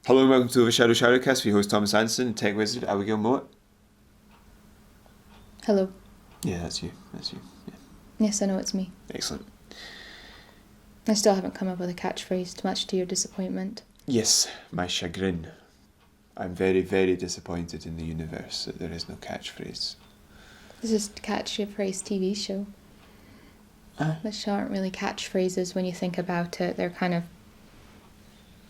Hello and welcome to OverShadow ShadowCast with your host Thomas Anderson and Tech Wizard Abigail Mowat. Hello. Yeah, that's you. Yeah. Yes, I know it's me. Excellent. I still haven't come up with a catchphrase, much to your disappointment. Yes, my chagrin. I'm very, very disappointed in the universe that there is no catchphrase. This is a catchphrase TV show. Which aren't really catchphrases when you think about it. They're kind of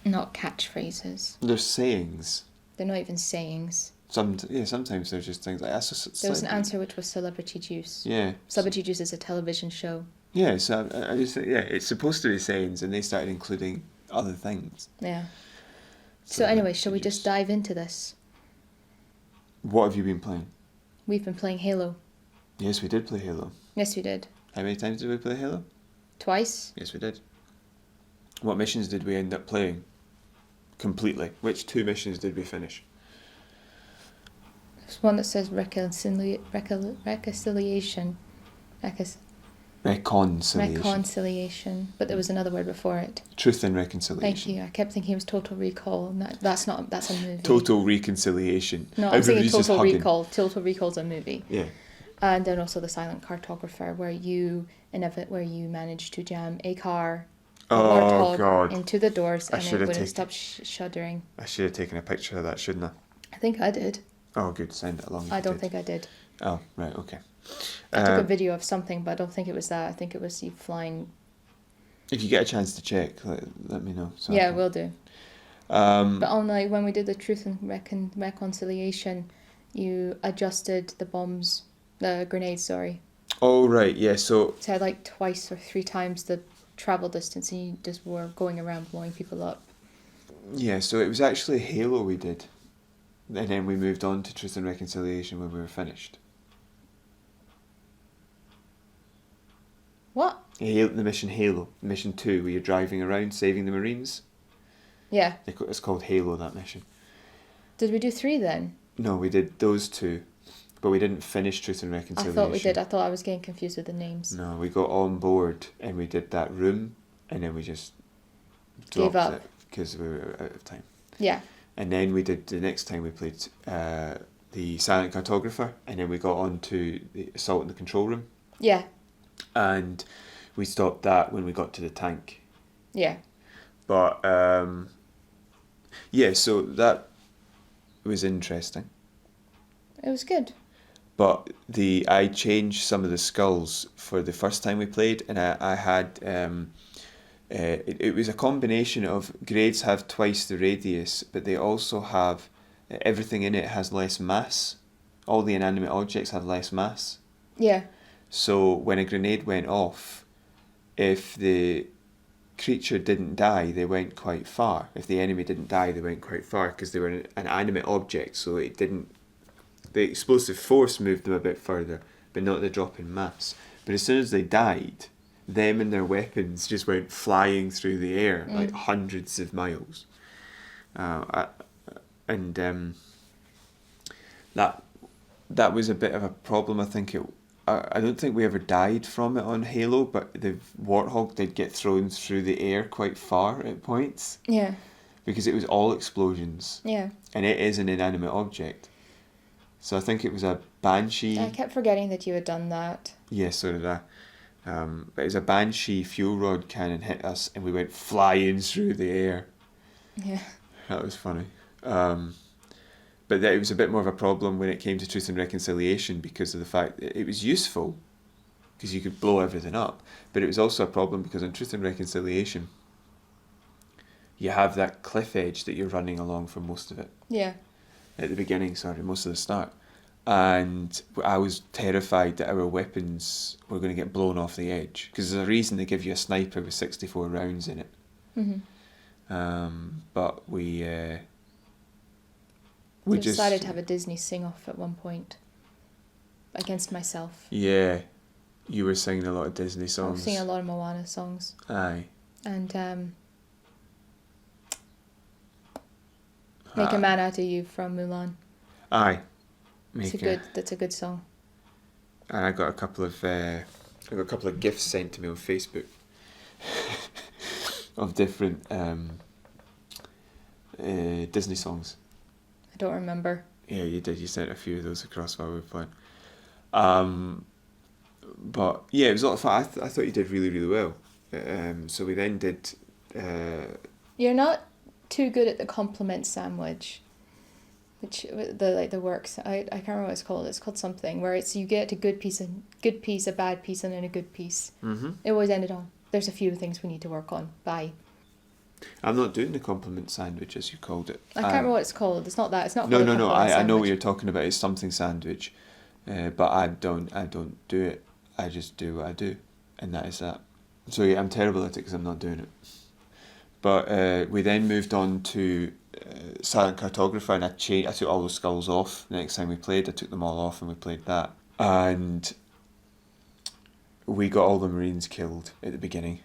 not catchphrases. They're sayings. They're not even sayings. Sometimes they're just things like that. There was an answer which was Celebrity Juice. Yeah. Celebrity Juice is a television show. Yeah, so I just think, it's supposed to be sayings and they started including other things. Yeah. So anyway, shall we just dive into this? What have you been playing? We've been playing Halo. Yes, we did play Halo. Yes, we did. How many times did we play Halo? Twice. Yes, we did. What missions did we end up playing? Completely. Which 2 missions did we finish? There's one that says reconciliation. Reconciliation. But there was another word before it. Truth and reconciliation. Thank you. I kept thinking it was Total Recall. And that's a movie. Total reconciliation. No, I'm thinking Total Recall. Total Recall's a movie. Yeah. And then also the Silent Cartographer, where you manage to jam a car into the doors and it wouldn't stop shuddering. I should have taken a picture of that, shouldn't I? I think I did. Oh, good. Send it along. I don't think I did. Oh, right. Okay. I took a video of something, but I don't think it was that. I think it was you flying. If you get a chance to check, let me know. So yeah, will do. But when we did the Truth and Reconciliation, you adjusted the grenades, sorry. Oh, right, yeah, so it had like twice or 3 times the travel distance and you just were going around blowing people up. Yeah, so it was actually Halo we did. And then we moved on to Truth and Reconciliation when we were finished. What? The mission Halo. Mission 2, where you're driving around saving the Marines. Yeah. It's called Halo, that mission. Did we do 3 then? No, we did those 2. But we didn't finish Truth and Reconciliation. I thought we did. I thought I was getting confused with the names. No, we got on board and we did that room and then we just gave up it because we were out of time. Yeah. And then we did, the next time we played the Silent Cartographer and then we got on to the Assault in the Control Room. Yeah. And we stopped that when we got to the tank. Yeah. But, so that was interesting. It was good. But I changed some of the skulls for the first time we played, and I had it was a combination of grades have twice the radius, but they also have everything in it has less mass. All the inanimate objects have less mass. Yeah. So when a grenade went off, if the creature didn't die, they went quite far. If the enemy didn't die, they went quite far because they were an animate object, so it didn't. The explosive force moved them a bit further, but not the drop in mass. But as soon as they died, them and their weapons just went flying through the air, like hundreds of miles. That was a bit of a problem. I think I don't think we ever died from it on Halo, but the Warthog did get thrown through the air quite far at points. Yeah. Because it was all explosions. Yeah. And it is an inanimate object. So I think it was a Banshee. I kept forgetting that you had done that. Yeah, so did I. But it was a Banshee fuel rod cannon hit us and we went flying through the air. Yeah. That was funny. But it was a bit more of a problem when it came to Truth and Reconciliation because of the fact that it was useful because you could blow everything up. But it was also a problem because in Truth and Reconciliation you have that cliff edge that you're running along for most of it. Yeah. At the beginning, most of the start. And I was terrified that our weapons were going to get blown off the edge. Because there's a reason they give you a sniper with 64 rounds in it. Mm-hmm. But we decided to have a Disney sing-off at one point. Against myself. Yeah. You were singing a lot of Disney songs. I was singing a lot of Moana songs. Aye. And Make a Man Out of You from Mulan. Aye. That's a good song. And I got a couple of gifts sent to me on Facebook of different Disney songs. I don't remember. Yeah, you did. You sent a few of those across while we were playing. But yeah, it was a lot of fun. I thought you did really, really well. So we then did. You're not too good at the compliment sandwich, which the works. I can't remember what it's called. It's called something where it's you get a good piece, a bad piece, and then a good piece. Mm-hmm. It always ended on. There's a few things we need to work on. Bye. I'm not doing the compliment sandwich as you called it. I can't remember what it's called. It's not that. It's not. No. Called a compliment I know sandwich. what you're talking about. It's something sandwich, but I don't do it. I just do what I do, and that is that. So yeah, I'm terrible at it because I'm not doing it. But we then moved on to Silent Cartographer, and I took all those skulls off. The next time we played, I took them all off, and we played that. And we got all the Marines killed at the beginning.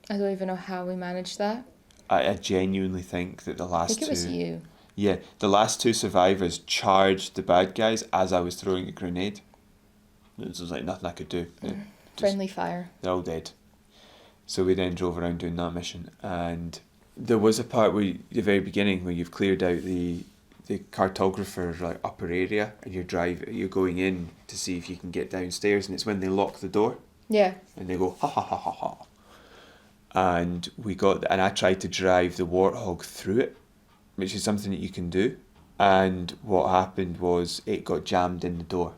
I don't even know how we managed that. I genuinely think that the last I think it was you. Yeah, the last two survivors charged the bad guys as I was throwing a grenade. It was like nothing I could do. Friendly fire. They're all dead. So we then drove around doing that mission, and there was a part where the very beginning where you've cleared out the cartographer like upper area, and you're going in to see if you can get downstairs, and it's when they lock the door. Yeah. And they go ha ha ha ha ha. And I tried to drive the warthog through it, which is something that you can do. And what happened was it got jammed in the door.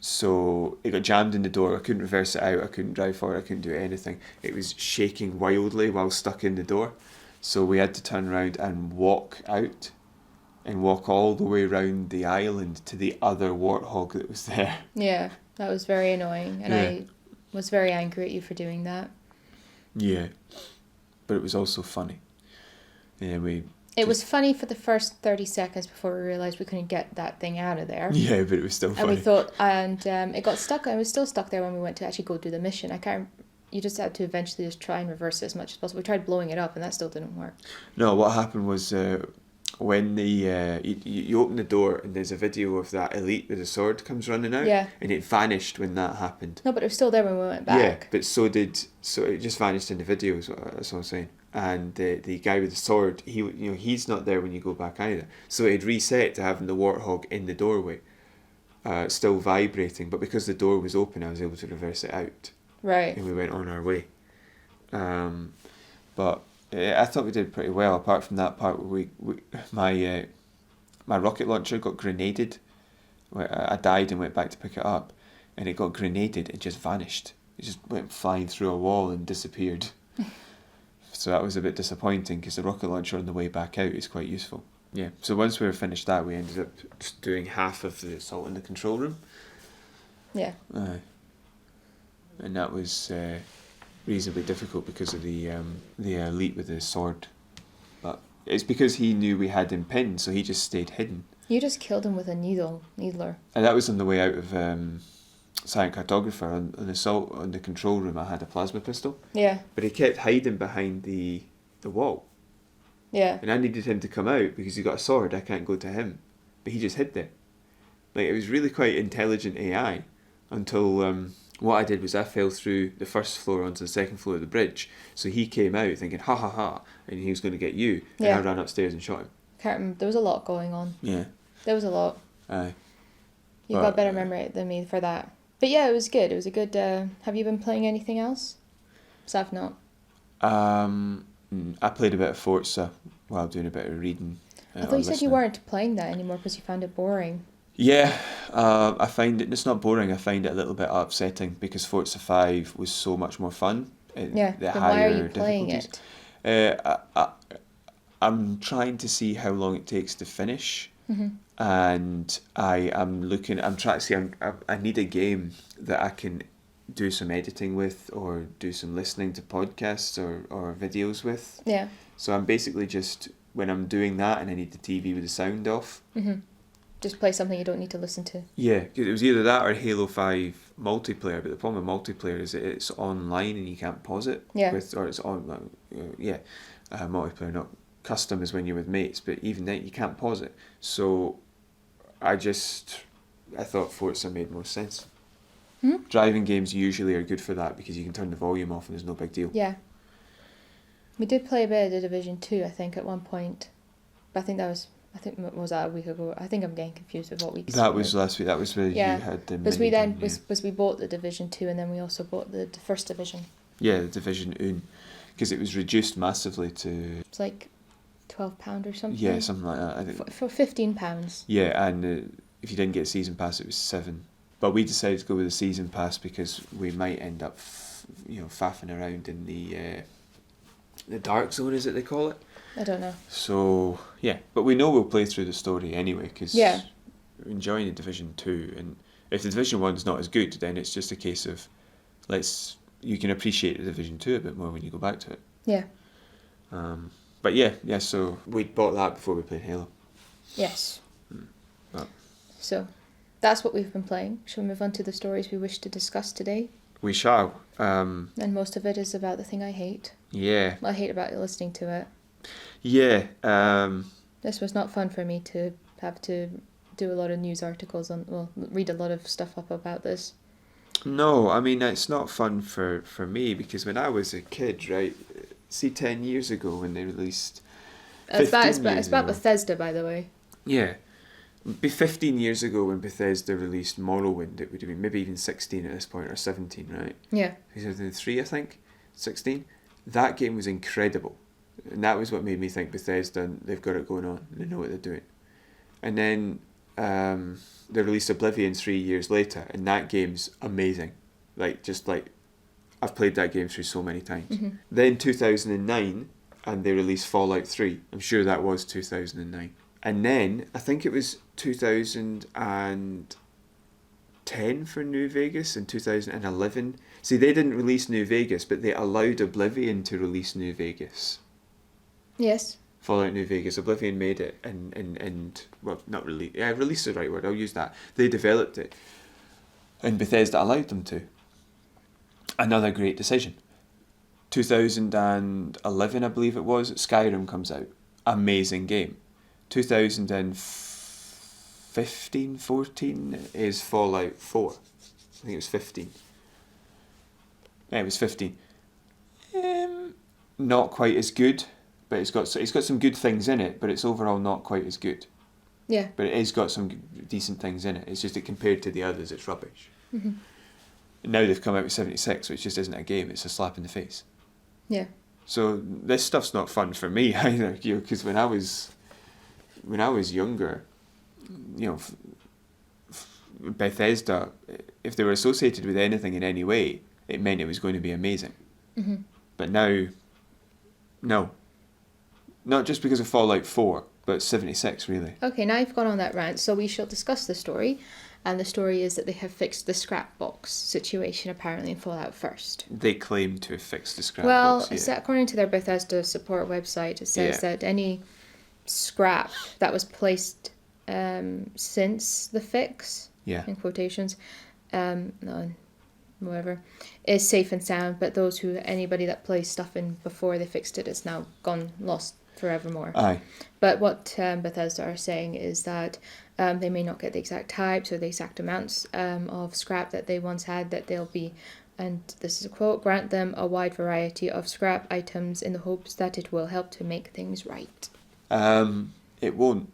So it got jammed in the door. I couldn't reverse it out. I couldn't drive forward. I couldn't do anything. It was shaking wildly while stuck in the door. So we had to turn around and walk out, and walk all the way around the island to the other warthog that was there. Yeah, that was very annoying, and Yeah. I was very angry at you for doing that. Yeah, but it was also funny. Yeah, It was funny for the first 30 seconds before we realised we couldn't get that thing out of there. Yeah, but it was still funny. And we thought, it got stuck. I was still stuck there when we went to actually go do the mission. You just had to eventually just try and reverse it as much as possible. We tried blowing it up, and that still didn't work. No, what happened was when you open the door and there's a video of that elite with a sword comes running out. Yeah. And it vanished when that happened. No, but it was still there when we went back. Yeah, but so it just vanished in the video. That's what I'm saying. And the guy with the sword, he's not there when you go back either. So it reset to having the warthog in the doorway, still vibrating. But because the door was open, I was able to reverse it out. Right. And we went on our way. But I thought we did pretty well. Apart from that part, my rocket launcher got grenaded. I died and went back to pick it up, and it got grenaded. It just vanished. It just went flying through a wall and disappeared. So that was a bit disappointing because the rocket launcher on the way back out is quite useful. Yeah. So once we were finished that, we ended up just doing half of the assault in the control room. Yeah. And that was reasonably difficult because of the elite with the sword. But it's because he knew we had him pinned, so he just stayed hidden. You just killed him with a needler. And that was on the way out of Silent Cartographer. On assault on the control room, I had a plasma pistol. Yeah. But he kept hiding behind the wall. Yeah. And I needed him to come out because he got a sword. I can't go to him. But he just hid there. Like, it was really quite intelligent AI until what I did was I fell through the first floor onto the second floor of the bridge. So he came out thinking, ha ha ha, and he was going to get you. And Yeah. I ran upstairs and shot him. Can't remember. There was a lot going on. Yeah. There was a lot. Aye. You've got better memory than me for that. But yeah, it was good. It was a good... have you been playing anything else? Because I've not. I played a bit of Forza while doing a bit of reading. I thought you said you weren't playing that anymore because you found it boring. Yeah, I find it's not boring. I find it a little bit upsetting because Forza 5 was so much more fun. Yeah, then why are you playing it? I'm trying to see how long it takes to finish. Mm-hmm. And I'm trying to see, I need a game that I can do some editing with or do some listening to podcasts or videos with. Yeah. So I'm basically just, when I'm doing that and I need the TV with the sound off. Mm-hmm. Just play something you don't need to listen to. Yeah, it was either that or Halo 5 multiplayer, but the problem with multiplayer is that it's online and you can't pause it. Yeah. Or it's on, multiplayer, not custom is when you're with mates, but even then you can't pause it. So I thought Forza made more sense. Hmm? Driving games usually are good for that because you can turn the volume off and there's no big deal. Yeah. We did play a bit of The Division 2, I think, at one point. But I think was that a week ago? I think I'm getting confused with what week. That was last week. That was where you had the. Because we then we bought the Division 2 and then we also bought the First Division. Yeah, the Division 1, because it was reduced massively to. It's like £12 or something. Yeah, something like that. I think for £15. Yeah, and if you didn't get a season pass, it was £7. But we decided to go with the season pass because we might end up, faffing around in the dark zone, is it they call it? I don't know. So yeah, but we know we'll play through the story anyway because we're enjoying the Division 2, and if the Division 1's not as good, then it's just a case of you can appreciate the Division 2 a bit more when you go back to it. Yeah. But yeah, so we bought that before we played Halo. Yes. So, that's what we've been playing. Shall we move on to the stories we wish to discuss today? We shall. And most of it is about the thing I hate. Yeah. I hate about listening to it. Yeah. This was not fun for me to have to do a lot of news articles read a lot of stuff up about this. No, I mean, it's not fun for me because when I was a kid, right, see 10 years ago when they released... It's about Bethesda, by the way. Yeah. Be 15 years ago when Bethesda released Morrowind, it would have been maybe even 16 at this point, or 17, right? Yeah. 2003, I think, 16. That game was incredible. And that was what made me think Bethesda, they've got it going on. They know what they're doing. And then they released Oblivion 3 years later, and that game's amazing. I've played that game through so many times. Mm-hmm. Then 2009, and they released Fallout 3. I'm sure that was 2009. And then, I think it was 2010 for New Vegas and 2011. See, they didn't release New Vegas, but they allowed Oblivion to release New Vegas. Yes. Fallout New Vegas. Oblivion made it and well, not really. Yeah, release is the right word. I'll use that. They developed it. And Bethesda allowed them to. Another great decision. 2011, I believe it was, Skyrim comes out. Amazing game. 2015, 14 is Fallout 4. I think it was 15. Yeah, it was 15. Not quite as good, but it's got some good things in it, but it's overall not quite as good. Yeah. But it has got some decent things in it. It's just that compared to the others, it's rubbish. Mm-hmm. And now they've come out with 76, which just isn't a game, it's a slap in the face. Yeah. So this stuff's not fun for me either, because when I was younger, Bethesda, if they were associated with anything in any way, it meant it was going to be amazing. Mm-hmm. But now, no. Not just because of Fallout 4, but 76, really. Okay, now you've gone on that rant, so we shall discuss the story. And the story is that they have fixed the scrap box situation, apparently, in Fallout First. They claim to have fixed the scrap box, box, according to their Bethesda support website, it says that any scrap that was placed since the fix, in quotations, whatever, is safe and sound, but anybody that placed stuff in before they fixed it is now lost forevermore. Aye. But what Bethesda are saying is that they may not get the exact types or the exact amounts of scrap that they once had, that they'll be, and this is a quote, grant them a wide variety of scrap items in the hopes that it will help to make things right. It won't,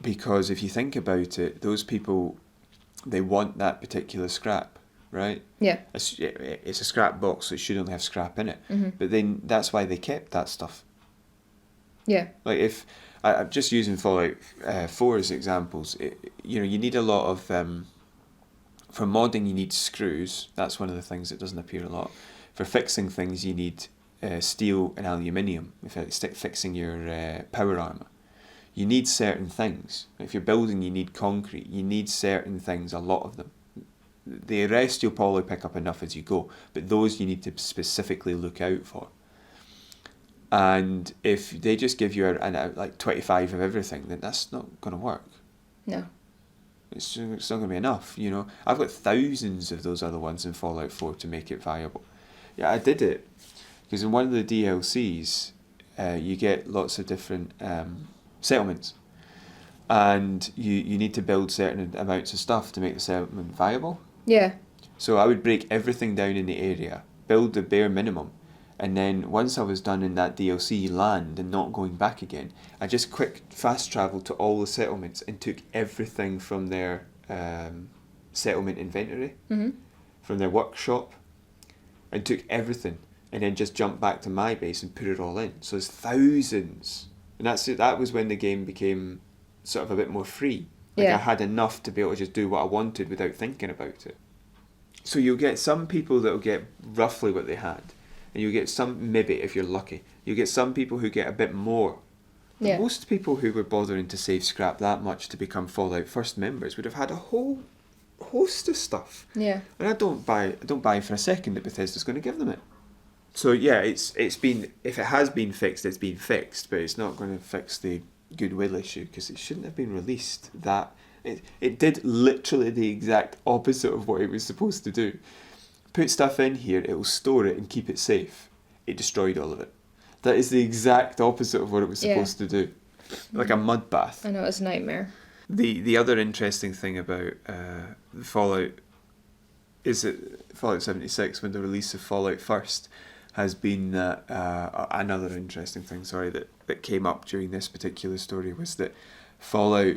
because if you think about it, those people, they want that particular scrap, right? Yeah. It's a scrap box, so it should only have scrap in it. Mm-hmm. But then that's why they kept that stuff. Yeah. Like if I'm just using Fallout 4 as examples, you need a lot of for modding you need screws. That's one of the things that doesn't appear a lot. For fixing things you need steel and aluminium. If it's fixing your power armor, you need certain things. If you're building, you need concrete. You need certain things, a lot of them. The rest you'll probably pick up enough as you go, but those you need to specifically look out for. And if they just give you like 25 of everything, then that's not going to work. No. It's not going to be enough, I've got thousands of those other ones in Fallout 4 to make it viable. Yeah, I did it because in one of the DLCs, you get lots of different settlements, and you need to build certain amounts of stuff to make the settlement viable. Yeah. So I would break everything down in the area, build the bare minimum, And then once I was done in that DLC land and not going back again, I just quick fast travelled to all the settlements and took everything from their settlement inventory, from their workshop, and took everything, and then just jumped back to my base and put it all in. So there's thousands, and that was when the game became sort of a bit more free. Like I had enough to be able to just do what I wanted without thinking about it. So you'll get some people that'll get roughly what they had, and you'll get some, maybe if you're lucky, you'll get some people who get a bit more. But most people who were bothering to save scrap that much to become Fallout First members would have had a whole host of stuff. Yeah. And I don't buy for a second that Bethesda's going to give them it. So yeah, it's been, if it has been fixed, it's been fixed, but it's not going to fix the goodwill issue because it shouldn't have been released. It did literally the exact opposite of what it was supposed to do. Put stuff in here, it will store it and keep it safe. It destroyed all of it. That is the exact opposite of what it was supposed to do. Like a mud bath. I know, it's a nightmare. The other interesting thing about Fallout is that Fallout 76, when the release of Fallout First, has been that another interesting thing, that came up during this particular story was that Fallout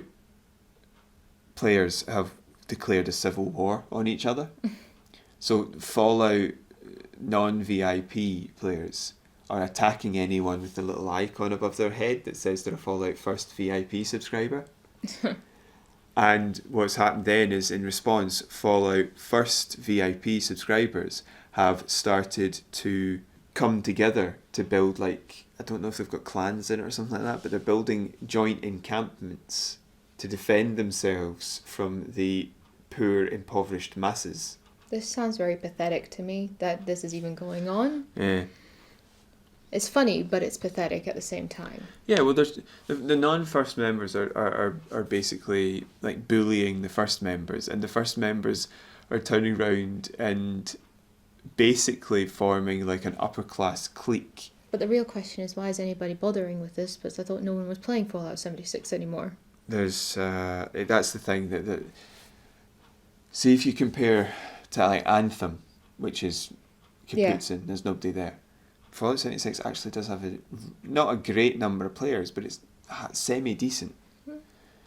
players have declared a civil war on each other. So Fallout non-VIP players are attacking anyone with the little icon above their head that says they're a Fallout First VIP subscriber. And what's happened then is, in response, Fallout First VIP subscribers have started to come together to build, like, I don't know if they've got clans in it or something like that, but they're building joint encampments to defend themselves from the poor, impoverished masses. This sounds very pathetic to me, that this is even going on. Yeah. It's funny, but it's pathetic at the same time. Yeah, well, there's the non-first members are basically like bullying the first members, and the first members are turning around and basically forming like an upper class clique. But the real question is, why is anybody bothering with this? Because I thought no one was playing Fallout 76 anymore. There's that's the thing that see, if you compare to like Anthem, which is Kaputzin, there's nobody there. Fallout 76 actually does have not a great number of players, but it's semi-decent.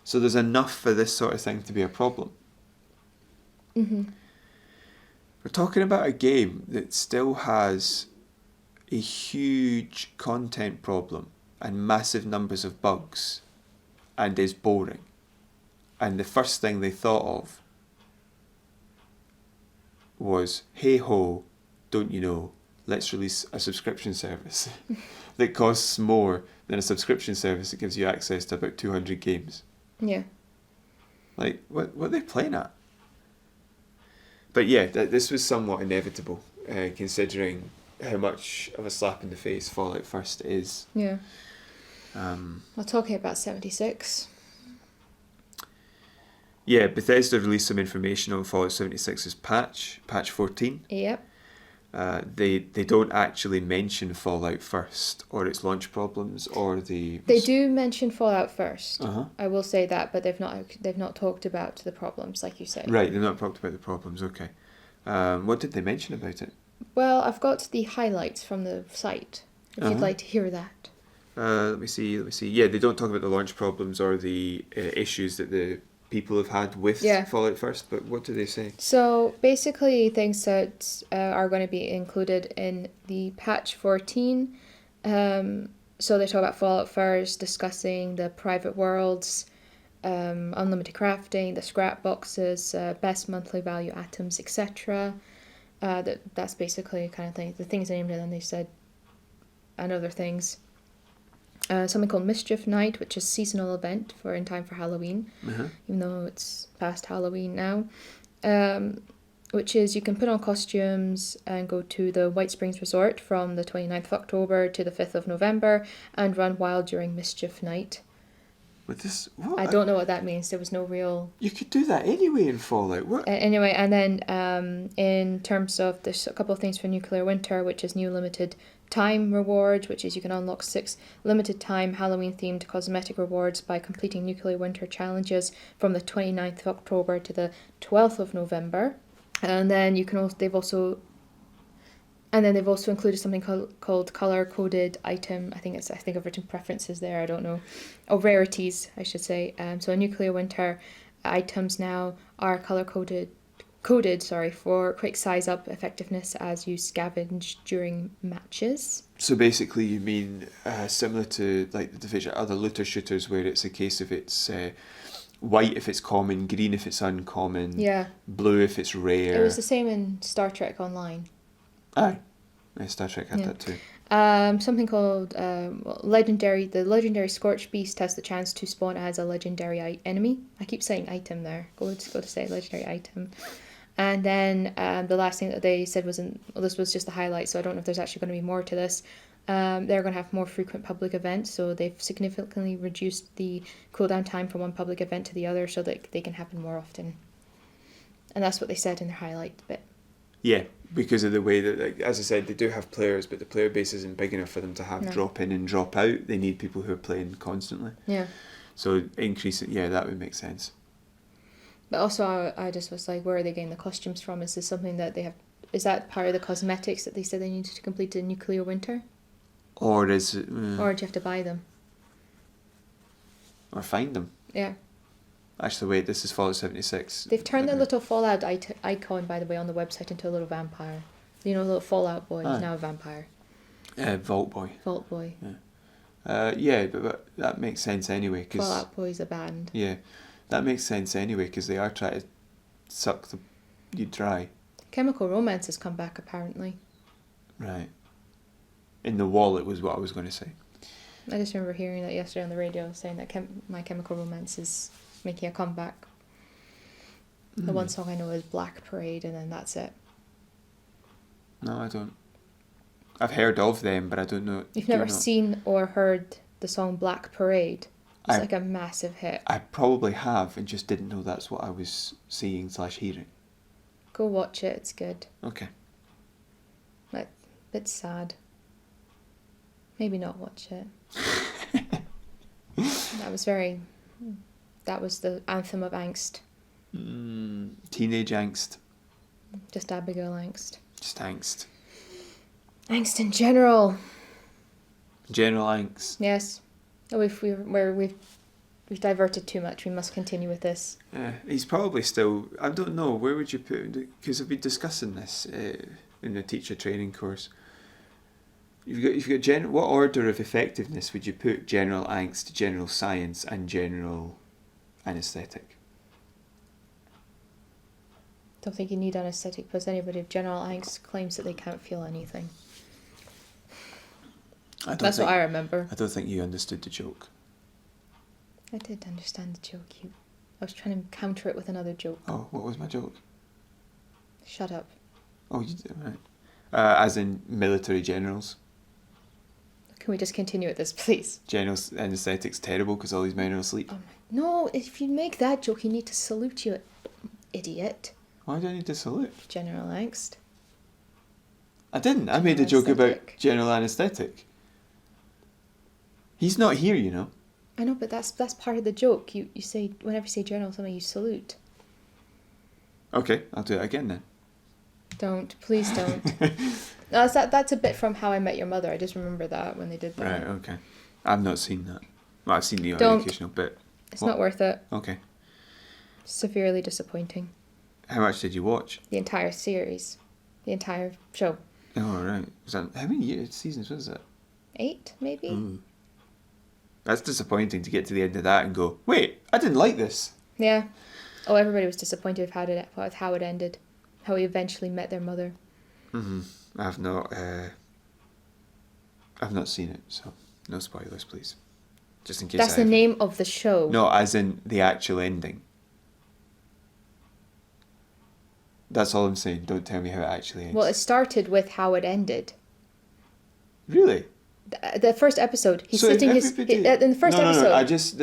So there's enough for this sort of thing to be a problem. Mm-hmm. We're talking about a game that still has a huge content problem and massive numbers of bugs and is boring. And the first thing they thought of was, hey ho, don't you know, let's release a subscription service that costs more than a subscription service that gives you access to about 200 games. Yeah. Like, what are they playing at? But yeah, this was somewhat inevitable, considering how much of a slap in the face Fallout First is. Yeah. Well, talking about 76. Yeah, Bethesda released some information on Fallout 76's patch 14. Yep. They don't actually mention Fallout First or its launch problems or the. They do mention Fallout First. Uh-huh. I will say that, but they've not talked about the problems, like you said. Right, they've not talked about the problems. Okay, what did they mention about it? Well, I've got the highlights from the site. If you'd like to hear that. Let me see. Yeah, they don't talk about the launch problems or the issues that the people have had with Fallout First, but what do they say? So basically things that are going to be included in the patch 14. So they talk about Fallout First, discussing the private worlds, unlimited crafting, the scrap boxes, best monthly value items, etc. That's basically kind of thing. The things named, and then they said and other things. Something called Mischief Night, which is a seasonal event in time for Halloween, even though it's past Halloween now. Which is you can put on costumes and go to the White Springs Resort from the 29th of October to the 5th of November and run wild during Mischief Night. With this, what? I don't know what that means. There was no real... You could do that anyway in Fallout. What? Anyway, and then in terms of, there's a couple of things for Nuclear Winter, which is new limited time rewards, which is you can unlock 6 limited time Halloween themed cosmetic rewards by completing Nuclear Winter challenges from the 29th of October to the 12th of November. And then you can also, they've also And then they've also included something called color-coded item. I think I've written preferences there. I don't know. Or rarities, I should say. So a nuclear winter items now are coded for quick size up effectiveness as you scavenge during matches. So basically, you mean similar to like the Division, other looter shooters, where it's a case of it's white if it's common, green if it's uncommon, Yeah. blue if it's rare. It was the same in Star Trek Online. Aye, Star Trek had that too. Something called legendary. The legendary Scorch Beast has the chance to spawn as a legendary enemy. I keep saying item there. Go to say legendary item. And then the last thing that they said this was just the highlight, so I don't know if there's actually going to be more to this. They're going to have more frequent public events, so they've significantly reduced the cooldown time from one public event to the other so that they can happen more often. And that's what they said in their highlight bit. Yeah, because of the way that, like, as I said, they do have players, but the player base isn't big enough for them to have drop in and drop out. They need people who are playing constantly. Yeah. So increase it, yeah, that would make sense. But also, I just was like, where are they getting the costumes from? Is this something that they have? Is that part of the cosmetics that they said they needed to complete the nuclear winter? Or is it? Or do you have to buy them? Or find them. Yeah. Actually, wait, this is Fallout 76. They've turned the little Fallout icon, by the way, on the website into a little vampire. You know, little Fallout boy is now a vampire. Vault Boy. Vault Boy. Yeah, but that makes sense anyway. Cause, Fallout Boy's a band. Yeah, that makes sense anyway, because they are trying to suck you dry. Chemical Romance has come back, apparently. Right. In the wallet was what I was going to say. I just remember hearing that yesterday on the radio, saying that My Chemical Romance is making a comeback. The one song I know is Black Parade, and then that's it. No, I don't. I've heard of them, but I don't know. You've never seen or heard the song Black Parade? It's like a massive hit. I probably have, and just didn't know that's what I was seeing / hearing. Go watch it, it's good. Okay. Like, bit sad. Maybe not watch it. That was the anthem of angst. Teenage angst. Just Abigail angst. Just angst. Angst in general. General angst. Yes. Oh, we've diverted too much. We must continue with this. He's probably still. I don't know. Where would you put him? Because I've been discussing this in the teacher training course. You've got what order of effectiveness would you put general angst, general science, and general anaesthetic? Don't think you need anaesthetic because anybody with general angst claims that they can't feel anything. That's what I remember. I don't think you understood the joke. I did understand the joke. I was trying to counter it with another joke. Oh, what was my joke? Shut up. Oh, you did, right. As in military generals. Can we just continue with this, please? General anaesthetic's terrible because all these men are asleep. Oh no, if you make that joke, you need to salute you, idiot. Why do I need to salute? General angst. I didn't. I made a joke about general anaesthetic. He's not here, you know. I know, but that's part of the joke. You say, whenever you say general something, you salute. Okay, I'll do it again then. Don't. Please don't. No, that's a bit from How I Met Your Mother. I just remember that when they did that. Right, okay. I've not seen that. Well, I've seen the occasional bit. It's not worth it. Okay. Severely disappointing. How much did you watch? The entire series. The entire show. Oh, right. How many seasons was that? 8, maybe? Ooh. That's disappointing to get to the end of that and go, wait, I didn't like this. Yeah. Oh, everybody was disappointed with how it ended. How he eventually met their mother. Mm-hmm. I've not seen it, so no spoilers, please. Just in case. That's the name of the show. No, as in the actual ending. That's all I'm saying. Don't tell me how it actually ends. Well, it started with how it ended. Really? The first episode, he's so sitting in the first episode. No. I just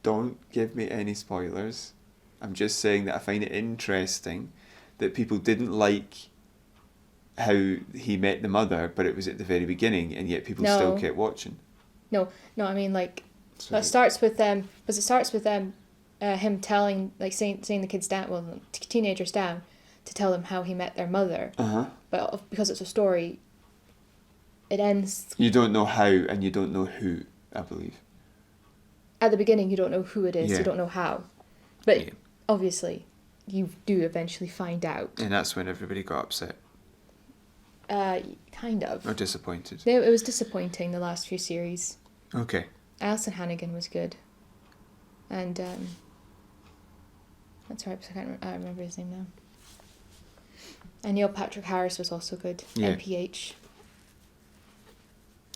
don't give me any spoilers. I'm just saying that I find it interesting that people didn't like how he met the mother, but it was at the very beginning, and yet people still kept watching. No, I mean like it starts with them because it starts with him telling, like saying the kids down, well, teenagers down, to tell them how he met their mother. Uh-huh. But because it's a story, it ends... You don't know how and you don't know who, I believe. At the beginning, you don't know who it is. Yeah. You don't know how. But Yeah. obviously, you do eventually find out. And that's when everybody got upset. Kind of. Or disappointed. It was disappointing, the last few series. Okay. Alison Hannigan was good. And, that's right, I can't remember his name now. And Neil Patrick Harris was also good. Yeah. NPH.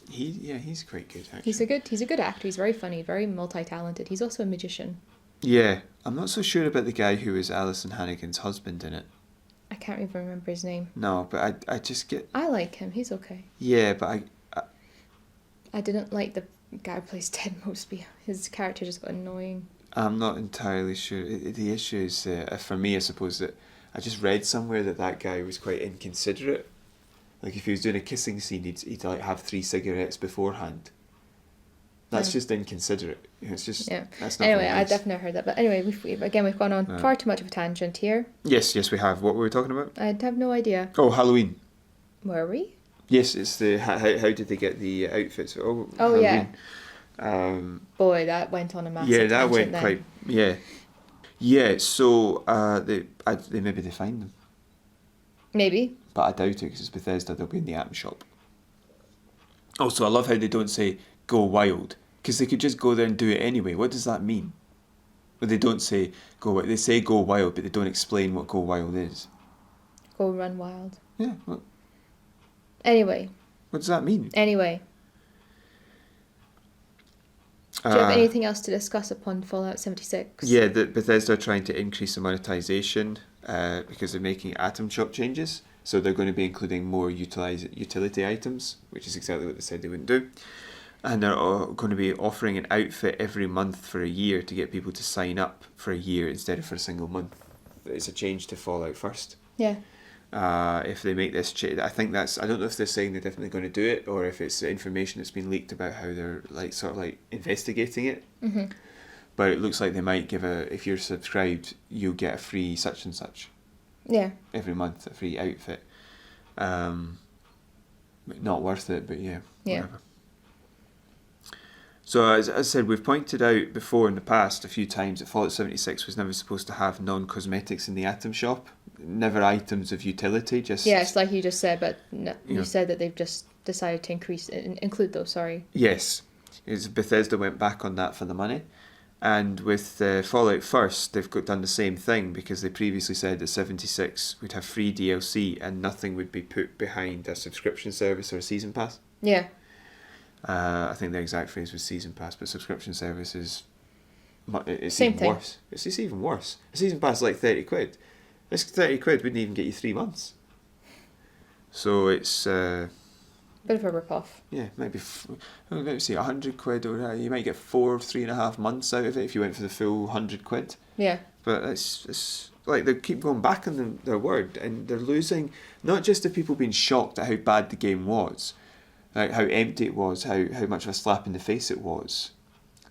He's quite good, actually. He's a good actor. He's very funny, very multi-talented. He's also a magician. Yeah. I'm not so sure about the guy who was Alison Hannigan's husband in it. I can't even remember his name. No, but I just get... I like him. He's okay. Yeah, but I didn't like the guy who plays Ted Mosby. His character just got annoying. I'm not entirely sure. The issue is, for me, I suppose, that I just read somewhere that guy was quite inconsiderate. Like, if he was doing a kissing scene, he'd like have 3 cigarettes beforehand. That's just inconsiderate. It's just... Yeah. That's not Anyway, very I nice. definitely heard that. But anyway, we've gone on far too much of a tangent here. Yes, we have. What were we talking about? I have no idea. Oh, Halloween. Were we? Yes, it's the... How did they get the outfits? Oh, yeah. Halloween. Boy, that went on a massive Yeah, that tangent went then. quite... Yeah. Yeah, so they maybe they find them. Maybe. But I doubt it because it's Bethesda, they'll be in the atom shop. Also, I love how they don't say go wild, because they could just go there and do it anyway. What does that mean? Well, they don't say go wild. They say go wild, but they don't explain what go wild is. Go run wild. Yeah, what Anyway. does that mean? Do you have anything else to discuss upon Fallout 76? Yeah, that Bethesda are trying to increase the monetization because they're making atom shop changes. So they're going to be including more utility items, which is exactly what they said they wouldn't do. And they're going to be offering an outfit every month for a year to get people to sign up for a year instead of for a single month. It's a change to Fallout First. Yeah. If they make this change, I think that's... I don't know if they're saying they're definitely going to do it or if it's information that's been leaked about how they're sort of investigating it. Mm-hmm. But it looks like they might give if you're subscribed, you'll get a free such and such. Yeah. Every month, a free outfit. Not worth it, but yeah, whatever. So as I said, we've pointed out before in the past a few times that Fallout 76 was never supposed to have non-cosmetics in the atom shop. Never items of utility, just... Yes, like you just said, but no, you know. said that they've just decided to include those, sorry. Yes. Bethesda went back on that for the money. And with Fallout First, they've done the same thing because they previously said that 76 would have free DLC and nothing would be put behind a subscription service or a season pass. Yeah. I think the exact phrase was season pass, but subscription service is... It's Same even thing. worse. It's even worse. A season pass is like 30 quid. This 30 quid wouldn't even get you 3 months. So it's... Bit of a rip-off. Yeah, maybe, let me see, 100 quid, or you might get 3.5 months out of it if you went for the full 100 quid. Yeah. But it's like they keep going back on their word, and they're losing, not just the people being shocked at how bad the game was, like how empty it was, how much of a slap in the face it was,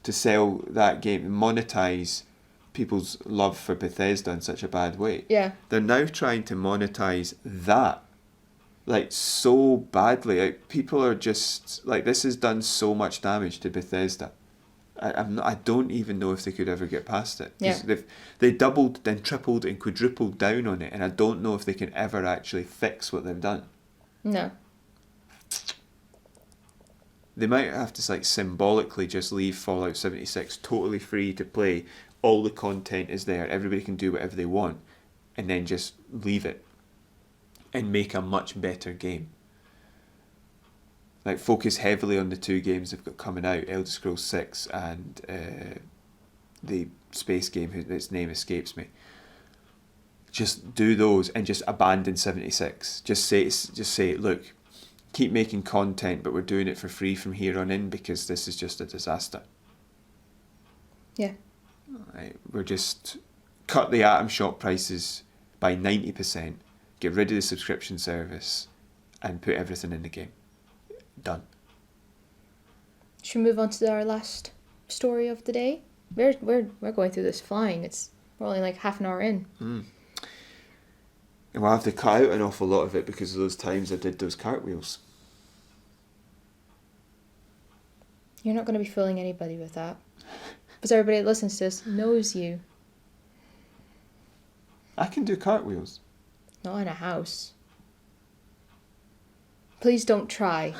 to sell that game, monetize people's love for Bethesda in such a bad way. Yeah. They're now trying to monetize that. So badly. People are just... this has done so much damage to Bethesda. I don't even know if they could ever get past it. Yeah. They doubled and tripled and quadrupled down on it, and I don't know if they can ever actually fix what they've done. No. They might have to symbolically just leave Fallout 76 totally free to play. All the content is there. Everybody can do whatever they want. And then just leave it. And make a much better game. Focus heavily on the 2 games they've got coming out, Elder Scrolls 6 and the space game its name escapes me. Just do those and just abandon 76. Just say, look, keep making content, but we're doing it for free from here on in because this is just a disaster. Yeah. We're just cut the atom shop prices by 90%. Get rid of the subscription service and put everything in the game. Done. Should we move on to our last story of the day? We're going through this flying. We're only half an hour in. And we'll have to cut out an awful lot of it because of those times I did those cartwheels. You're not going to be fooling anybody with that. Because everybody that listens to this knows you. I can do cartwheels. Not in a house. Please don't try.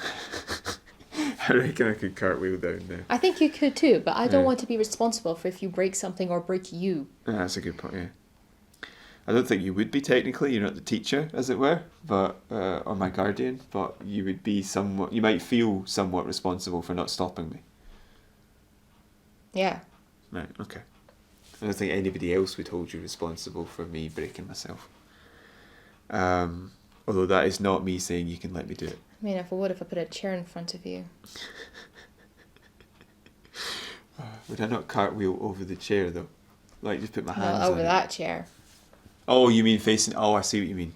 I reckon I could cartwheel down there. I think you could too, but I don't Yeah. want to be responsible for if you break something or break you. Yeah, that's a good point, yeah. I don't think you would be technically, you're not the teacher, as it were, but or my guardian, but you would be somewhat, you might feel somewhat responsible for not stopping me. Yeah. Right, okay. I don't think anybody else would hold you responsible for me breaking myself. Although that is not me saying you can let me do it. I mean, if I put a chair in front of you. Would I not cartwheel over the chair though? Like just put my hands Not over on that chair. Oh, you mean facing, oh I see what you mean.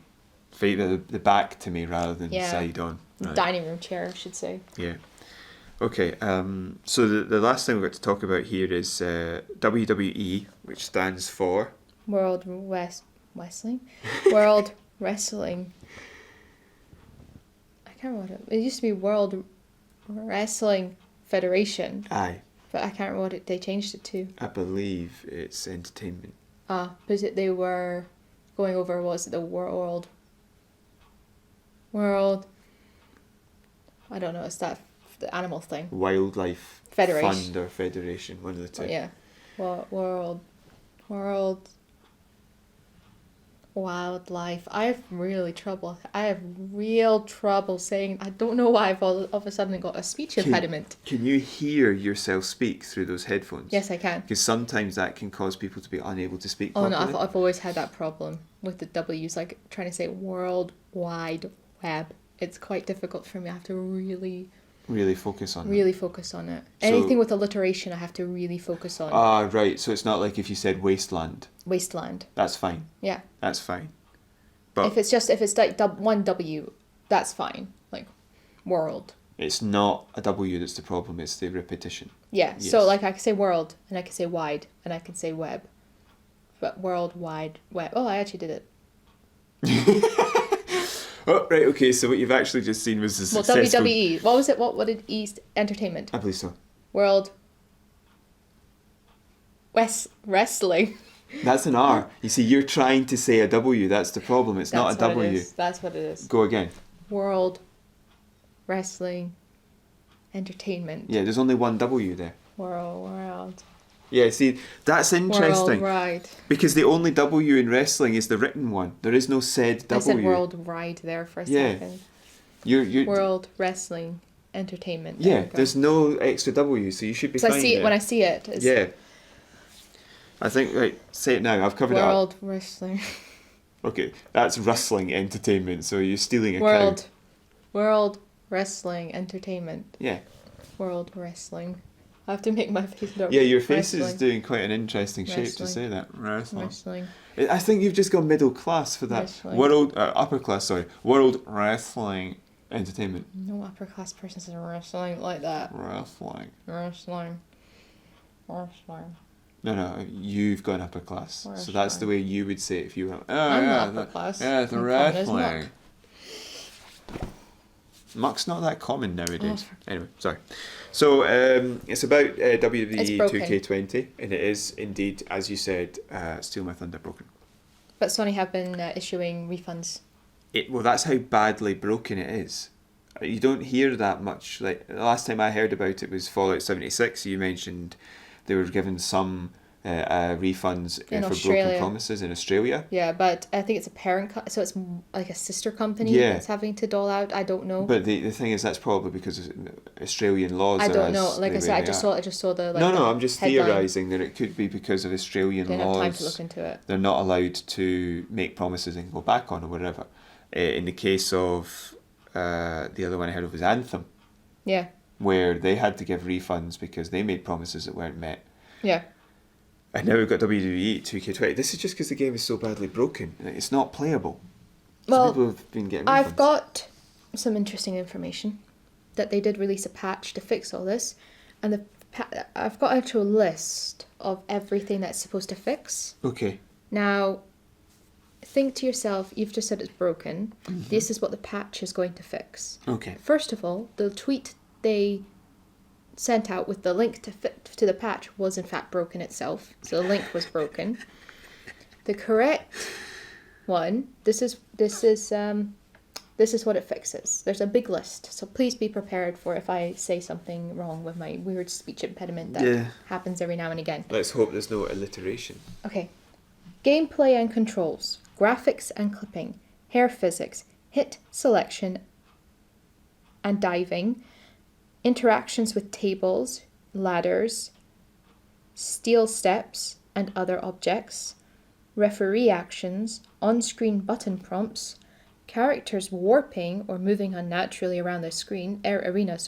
The back to me rather than Yeah. side on. Right. Dining room chair, I should say. Yeah. Okay, so the last thing we've got to talk about here is WWE, which stands for... Wrestling? World Wrestling. I can't remember what it used to be World Wrestling Federation. Aye. But I can't remember what they changed it to. I believe it's entertainment. Because they were going over, what was it, the World... I don't know, it's that the animal thing. Wildlife Federation. Fund or Federation, one of the two. Oh, yeah. World Wildlife. I have real trouble saying. I don't know why I've all of a sudden got a speech impediment. Can you hear yourself speak through those headphones? Yes, I can. Because sometimes that can cause people to be unable to speak Oh properly. no, I've always had that problem with the W's, like trying to say World Wide Web. It's quite difficult for me. I have to really focus on focus on it. So- Anything with alliteration, I have to really focus on. Right. So it's not like if you said wasteland. Wasteland. That's fine. Yeah. That's fine. But If it's like one W, that's fine. Like world. it's not a W that's the problem, it's the repetition. Yeah. Yes. So like I can say world and I can say wide and I can say web. But world wide web. Oh, I actually did it. Oh, right, okay, so what you've actually just seen was the Well, successful... WWE. What was it? What did entertainment? I believe so. World Wrestling. That's an R. You see, you're trying to say a W, that's the problem. It's not a W. That's what it is. Go again. World Wrestling Entertainment. Yeah, there's only one W there. World. Yeah, see, that's interesting. Worldwide. Because the only W in wrestling is the written one. There is no said W. I said worldwide there for a second. You're World Wrestling Entertainment. Yeah, there's no extra W, so you should be so fine I see it there. when I see it. It's Yeah. I think, right, say it now. I've covered it up. World Wrestling. Okay, that's wrestling entertainment, so you're stealing a cow. World Wrestling Entertainment. Yeah. World Wrestling. I have to make my face look. Yeah, your face is Wrestling. doing quite an interesting shape to Wrestling. say that. Wrestling. I think you've just gone middle class for that. Wrestling. Upper class, sorry. World Wrestling Entertainment. No upper class person says wrestling like that. Wrestling. Wrestling. No, you've gone upper class. So Wrestling. that's the way you would say it if you were... I'm not upper class. Yeah, the I'm common as wrestling. muck. Muck's not that common nowadays. Oh. Anyway, sorry. So it's about WWE It's broken. 2K20, and it is indeed, as you said, Steal My Thunder broken. But Sony have been issuing refunds. Well, that's how badly broken it is. You don't hear that much. Like the last time I heard about it was Fallout 76. You mentioned they were given some refunds In for Australia. broken promises in Australia. Yeah, but I think it's a parent, so it's like a sister company Yeah. that's having to dole out. I don't know. But the thing is, that's probably because Australian laws. I are don't know. as Like the I said, way I they just are. saw the like. No, the I'm just headline. theorising that it could be because of Australian Didn't laws. have time to look into it. They're not allowed to make promises and go back on or whatever. In the case of the other one I heard of was Anthem, Yeah. where they had to give refunds because they made promises that weren't met. Yeah. And now we've got WWE 2K20. This is just because the game is so badly broken. It's not playable. So Well, people have been getting I've refunds. got some interesting information that they did release a patch to fix all this, and I've got an actual list of everything that's supposed to fix. Okay. Now, think to yourself, you've just said it's broken. Mm-hmm. This is what the patch is going to fix. Okay. First of all, the tweet they sent out with the link to the patch was in fact broken itself. So the link was broken. The correct one, this is what it fixes. There's a big list, so please be prepared for if I say something wrong with my weird speech impediment that happens every now and again. Let's hope there's no alliteration. Okay. Gameplay and controls, graphics and clipping, hair physics, hit selection and diving, interactions with tables, ladders, steel steps and other objects, referee actions, on-screen button prompts, characters warping or moving unnaturally around the arena,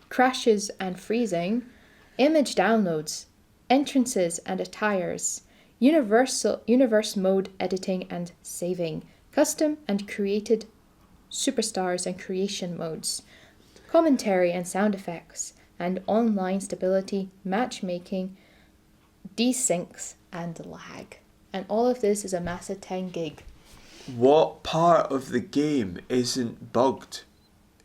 crashes and freezing, image downloads, entrances and attires, universe mode editing and saving, custom and created superstars and creation modes, commentary and sound effects, and online stability, matchmaking, desyncs, and lag. And all of this is a massive 10 gig. What part of the game isn't bugged,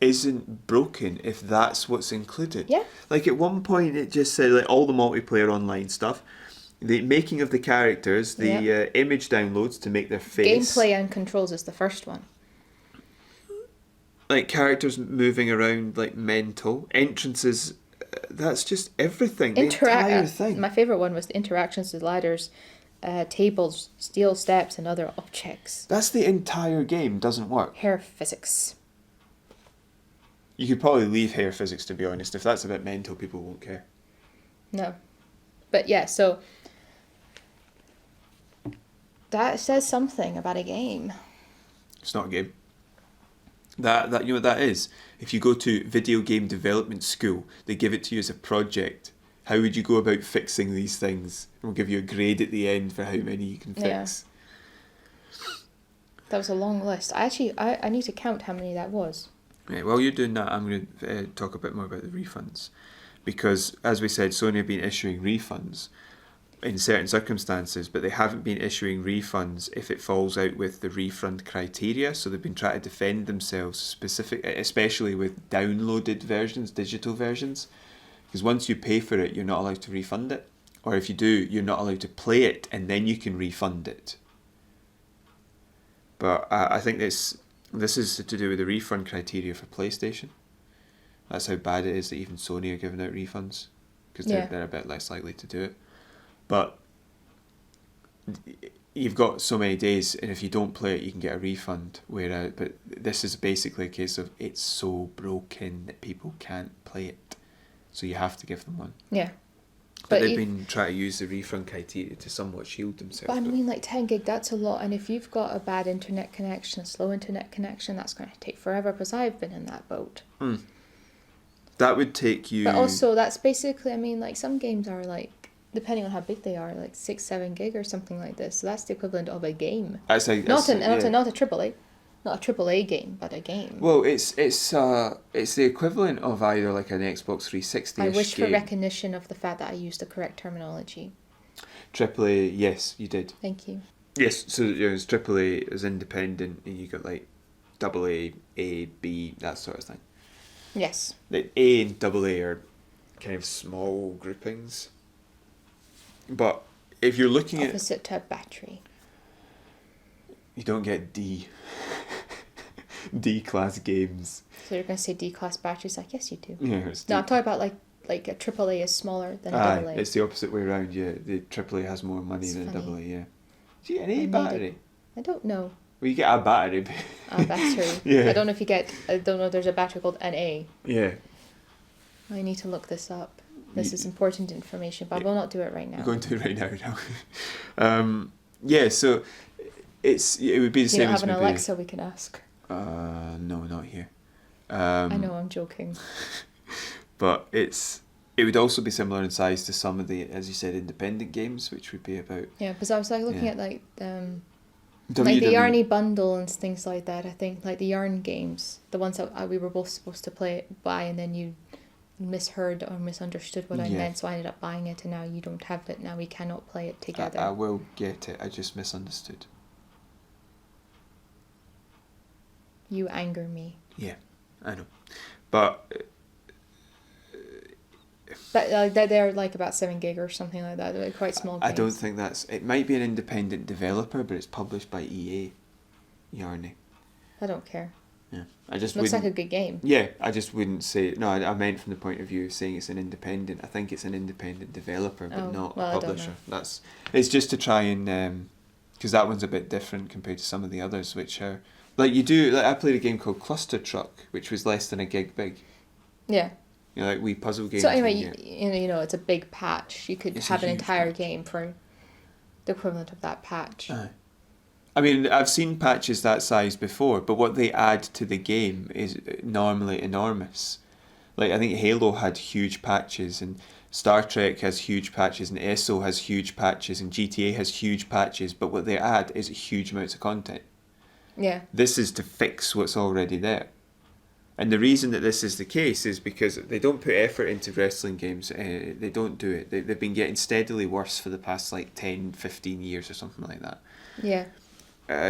isn't broken, if that's what's included? Yeah. Like at one point it just said like all the multiplayer online stuff, the making of the characters, the image downloads to make their face. Gameplay and controls is the first one. Like characters moving around like mental. Entrances, that's just everything. The entire thing. My favourite one was the interactions with ladders, tables, steel steps, and other objects. That's the entire game, doesn't work. Hair physics. You could probably leave hair physics, to be honest. If that's a bit mental, people won't care. No. But yeah, so that says something about a game. It's not a game. That you know what that is? If you go to video game development school, they give it to you as a project. How would you go about fixing these things? And we'll give you a grade at the end for how many you can fix. Yeah. That was a long list. I need to count how many that was. Right, while you're doing that, I'm going to talk a bit more about the refunds. Because, as we said, Sony have been issuing refunds in certain circumstances, but they haven't been issuing refunds if it falls out with the refund criteria. So they've been trying to defend themselves, especially with downloaded versions, digital versions. Because once you pay for it, you're not allowed to refund it. Or if you do, you're not allowed to play it, and then you can refund it. But I think this is to do with the refund criteria for PlayStation. That's how bad it is that even Sony are giving out refunds. Because they're a bit less likely to do it. But you've got so many days, and if you don't play it, you can get a refund. But this is basically a case of it's so broken that people can't play it. So you have to give them one. Yeah. But they've been trying to use the refund criteria to somewhat shield themselves. But I mean, like 10 gig, that's a lot. And if you've got a bad internet connection, a slow internet connection, that's going to take forever, because I've been in that boat. That would take you... But also, that's basically, I mean, like some games are like, depending on how big they are, like 6-7 gig or something like this. So that's the equivalent of a game. Not a AAA. Not a AAA game, but a game. Well, it's the equivalent of either like an Xbox 360-ish I wish game. for recognition of the fact that I used the correct terminology. AAA, yes, you did. Thank you. Yes, so it's AAA is independent, and you got like AA, A, B, that sort of thing. Yes. The A and AA are kind of small groupings. But if you're looking opposite to a battery. You don't get D. D-class games. So you're going to say D-class batteries? I guess you do. Yeah, no, I'm talking about like a AAA is smaller than a AA. It's the opposite way around, yeah. The AAA has more money than a AA, yeah. Do you get an A battery? I don't know. Well, you get a battery. A battery. Yeah. I don't know if there's a battery called an A. Yeah. I need to look this up. This is important information, but I will not do it right now. You're going to do it right now. Yeah, so it would be the same as maybe... You don't have an Alexa we can ask? No, not here. I know, I'm joking. But it would also be similar in size to some of the, as you said, independent games, which would be about... Yeah, because I was like looking at like the WWE. Yarny bundle and things like that. I think like the Yarn games, the ones that we were both supposed to buy, and then you misheard or misunderstood what I meant, so I ended up buying it, and now you don't have it. Now we cannot play it together. I will get it. I just misunderstood. You anger me. Yeah, I know. But they're like about 7 gig or something like that. They're quite small games. I don't think that's... It might be an independent developer, but it's published by EA. Yarny. I don't care. Yeah, I just Looks like wouldn't... a good game. Yeah, I just wouldn't say... No, I meant from the point of view of saying it's an independent. I think it's an independent developer, but not a publisher. It's just to try and... because that one's a bit different compared to some of the others, which are... Like you do... Like I played a game called Cluster Truck, which was less than a gig big. Yeah. You know, like wee puzzle games. So anyway, you know, it's a big patch. You could have an entire patch. Game for the equivalent of that patch. I mean, I've seen patches that size before, but what they add to the game is normally enormous. Like, I think Halo had huge patches, and Star Trek has huge patches, and ESO has huge patches, and GTA has huge patches, but what they add is huge amounts of content. Yeah. This is to fix what's already there. And the reason that this is the case is because they don't put effort into wrestling games. They don't do it. They've been getting steadily worse for the past, like, 10, 15 years or something like that. Yeah.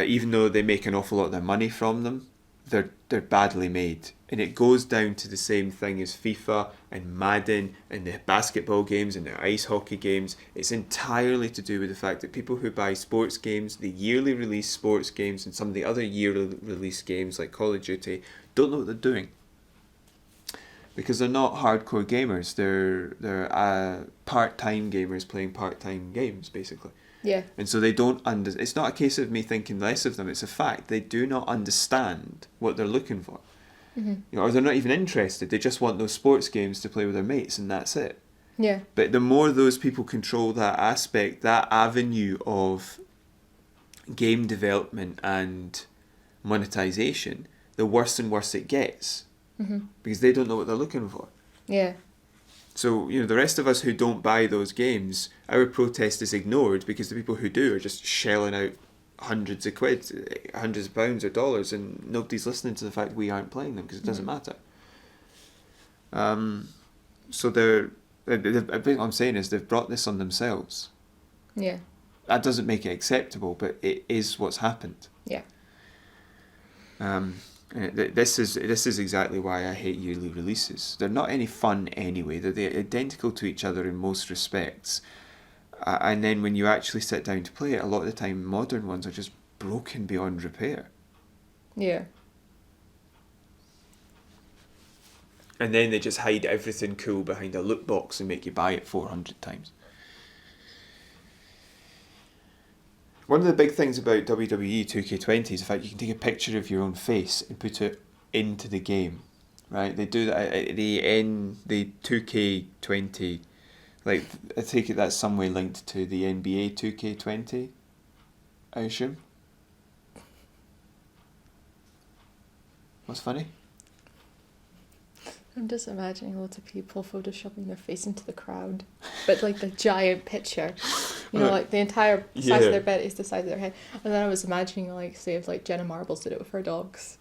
Even though they make an awful lot of their money from them, they're badly made. And it goes down to the same thing as FIFA and Madden and the basketball games and the ice hockey games. It's entirely to do with the fact that people who buy sports games, the yearly release sports games and some of the other yearly release games like Call of Duty, don't know what they're doing. Because they're not hardcore gamers. They're part-time gamers playing part-time games, basically. Yeah. And so they don't it's not a case of me thinking less of them, it's a fact. They do not understand what they're looking for. Mm-hmm. You know, or they're not even interested. They just want those sports games to play with their mates, and that's it. Yeah. But the more those people control that aspect, that avenue of game development and monetization, the worse and worse it gets. Mm-hmm. Because they don't know what they're looking for. Yeah. So, you know, the rest of us who don't buy those games, our protest is ignored because the people who do are just shelling out hundreds of quid, hundreds of pounds or dollars, and nobody's listening to the fact we aren't playing them because it doesn't matter. So I think what I'm saying is they've brought this on themselves. Yeah. That doesn't make it acceptable, but it is what's happened. Yeah. This is exactly why I hate yearly releases. They're not any fun anyway. They're identical to each other in most respects. And then when you actually sit down to play it, a lot of the time modern ones are just broken beyond repair. Yeah. And then they just hide everything cool behind a loot box and make you buy it 400 times. One of the big things about WWE 2K20 is the fact you can take a picture of your own face and put it into the game, right? They do that at the end, the 2K20, like, I take it that's some way linked to the NBA 2K20, I assume. What's funny? I'm just imagining lots of people photoshopping their face into the crowd, but like the giant picture, you know, like the entire size of their bed is the size of their head. And then I was imagining, like, say if like Jenna Marbles did it with her dogs.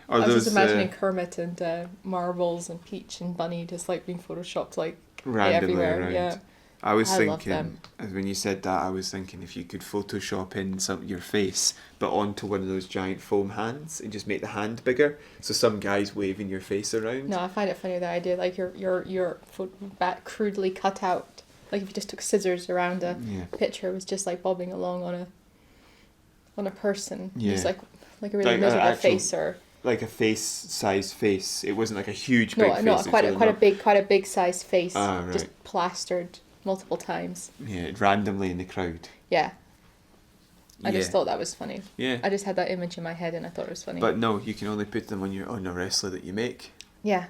Or I was just imagining Kermit and Marbles and Peach and Bunny just like being photoshopped like randomly everywhere. around. Yeah. I was love thinking, them. when you said that, I was thinking if you could Photoshop in your face, but onto one of those giant foam hands and just make the hand bigger, so some guy's waving your face around. No, I find it funny, the idea, like your back crudely cut out, like if you just took scissors around a picture, it was just like bobbing along on a person. Yeah. Just like a really Like miserable actual, face, or like a face-sized face. It wasn't like a huge big face. No, quite a big size face, right. just plastered multiple times. Yeah, randomly in the crowd. Yeah. I just thought that was funny. Yeah. I just had that image in my head and I thought it was funny. But no, you can only put them on a wrestler that you make. Yeah.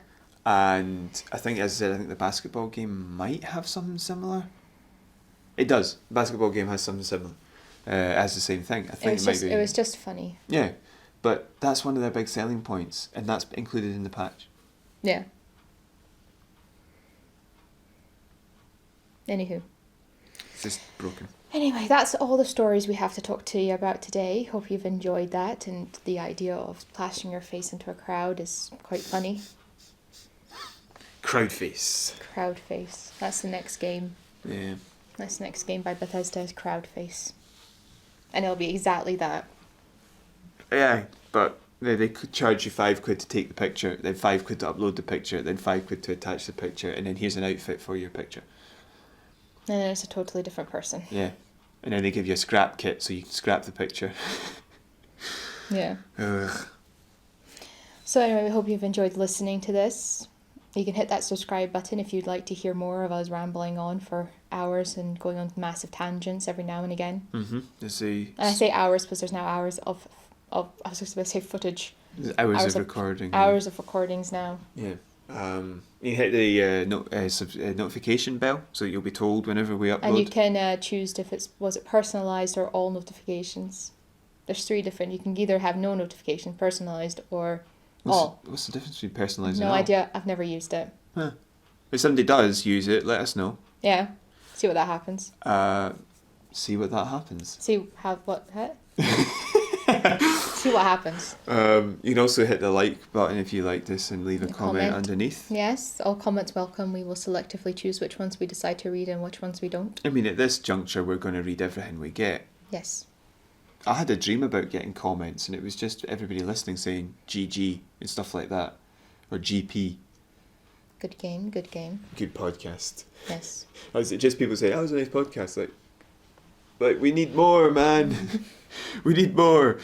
And I think, as I said, the basketball game might have something similar. It does. The basketball game has something similar. As the same thing. I think it was just funny. Yeah. But that's one of their big selling points, and that's included in the patch. Yeah. Anywho. It's just broken. Anyway, that's all the stories we have to talk to you about today. Hope you've enjoyed that, and the idea of plastering your face into a crowd is quite funny. Crowd face. Crowd face. That's the next game. Yeah. That's the next game by Bethesda, is Crowd Face. And it'll be exactly that. Yeah, but they could charge you £5 to take the picture, then £5 to upload the picture, then £5 to attach the picture, and then here's an outfit for your picture. And then it's a totally different person. Yeah. And then they give you a scrap kit so you can scrap the picture. Yeah. Ugh. So anyway, we hope you've enjoyed listening to this. You can hit that subscribe button if you'd like to hear more of us rambling on for hours and going on massive tangents every now and again. Mm-hmm. And I say hours because there's now hours of I was just going to say footage. Hours of recording. Hours of recordings now. Yeah. You hit the notification bell so you'll be told whenever we upload. And you can choose if was it personalised or all notifications. There's 3 different. You can either have no notification, personalised, or all. What's the difference between personalised and all? No idea. I've never used it. Huh. If somebody does use it, let us know. Yeah. See what that happens. See what that happens. See what happens. You can also hit the like button if you like this and leave a comment underneath. Yes, all comments welcome. We will selectively choose which ones we decide to read and which ones we don't. I mean, at this juncture, we're going to read everything we get. Yes. I had a dream about getting comments, and it was just everybody listening saying GG and stuff like that, or GP. Good game, good game. Good podcast. Yes. Is it just people saying, "Oh, it was a nice podcast"? Like we need more, man. We need more.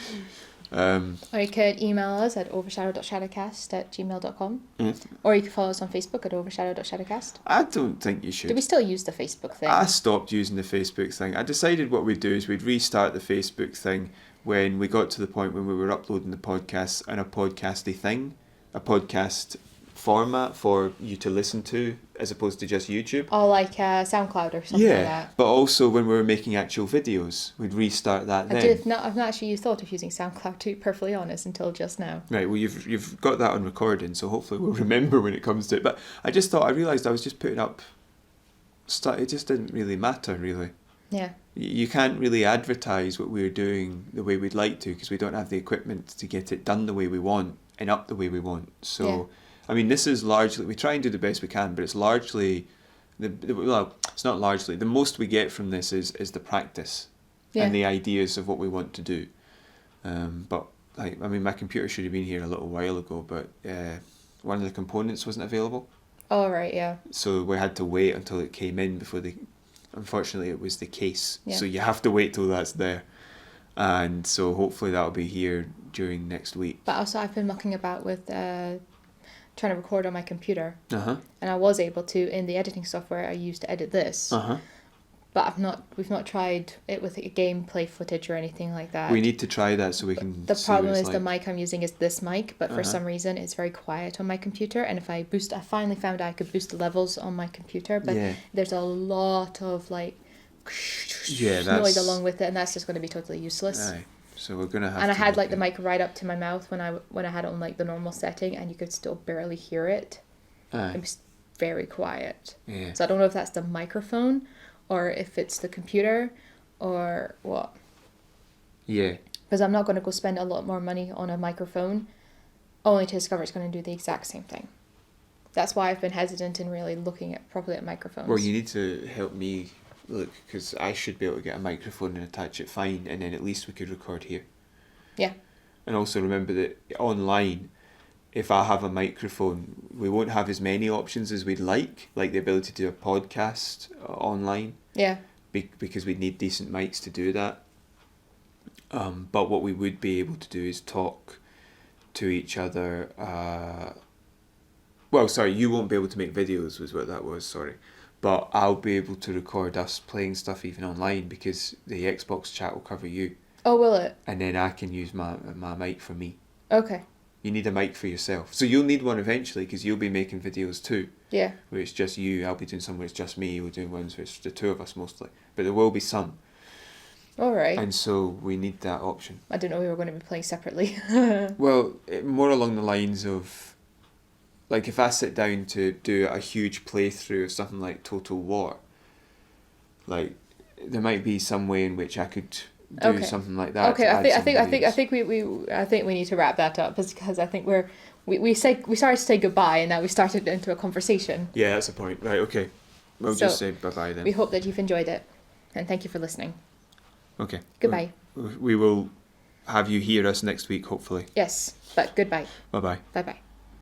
Or you could email us at overshadow.shadowcast@gmail.com. Yes. Or you can follow us on Facebook at overshadow.shadowcast. I don't think you should. Do we still use the Facebook thing? I stopped using the Facebook thing. I decided what we'd do is we'd restart the Facebook thing when we got to the point when we were uploading the podcasts and a podcasty thing, a podcast format for you to listen to as opposed to just YouTube. Or like SoundCloud or something like that. But also when we were making actual videos, we'd restart that then. I've not actually thought of using SoundCloud, to be perfectly honest, until just now. Right, well you've got that on recording, so hopefully we'll remember when it comes to it. But I realised I was just putting up stuff, it just didn't really matter, really. Yeah. You can't really advertise what we're doing the way we'd like to because we don't have the equipment to get it done the way we want and up the way we want. So... Yeah. I mean, this is largely, we try and do the best we can, but it's largely, well, it's not largely, the most we get from this is the practice and the ideas of what we want to do. But, I mean, my computer should have been here a little while ago, but one of the components wasn't available. Oh, right, yeah. So we had to wait until it came in before unfortunately it was the case. Yeah. So you have to wait till that's there. And so hopefully that'll be here during next week. But also I've been mucking about with... trying to record on my computer, and I was able to in the editing software I used to edit this, but we've not tried it with gameplay footage or anything like that. We need to try that so we can. The problem is the mic I'm using is this mic, but for some reason it's very quiet on my computer, and if I finally found out I could boost the levels on my computer, but there's a lot of like noise along with it, and that's just going to be totally useless. Aye. So we're gonna have. And I had like the mic right up to my mouth when I had it on like the normal setting, and you could still barely hear it. Aye. It was very quiet. Yeah. So I don't know if that's the microphone, or if it's the computer, or what. Yeah. Because I'm not going to go spend a lot more money on a microphone, only to discover it's going to do the exact same thing. That's why I've been hesitant in really looking properly at microphones. Well, you need to help me. Look, because I should be able to get a microphone and attach it fine, and then at least we could record here. Yeah. And also remember that online, if I have a microphone, we won't have as many options as we'd like the ability to do a podcast online. Yeah. Because we'd need decent mics to do that. But what we would be able to do is talk to each other. Well, sorry, you won't be able to make videos, was what that was, sorry. But I'll be able to record us playing stuff even online because the Xbox chat will cover you. Oh, will it? And then I can use my mic for me. Okay. You need a mic for yourself. So you'll need one eventually because you'll be making videos too. Yeah. Where it's just you. I'll be doing some where it's just me. We're doing ones where it's the two of us mostly. But there will be some. All right. And so we need that option. I didn't know we were going to be playing separately. Well, more along the lines of... Like, if I sit down to do a huge playthrough of something like Total War, like, there might be some way in which I could do something like that. Okay, I think we need to wrap that up because I think we started to say goodbye and now we started into a conversation. Yeah, that's the point. Right, okay. We'll just say bye-bye then. We hope that you've enjoyed it, and thank you for listening. Okay. Goodbye. We will have you hear us next week, hopefully. Yes, but goodbye. Bye bye. Bye bye.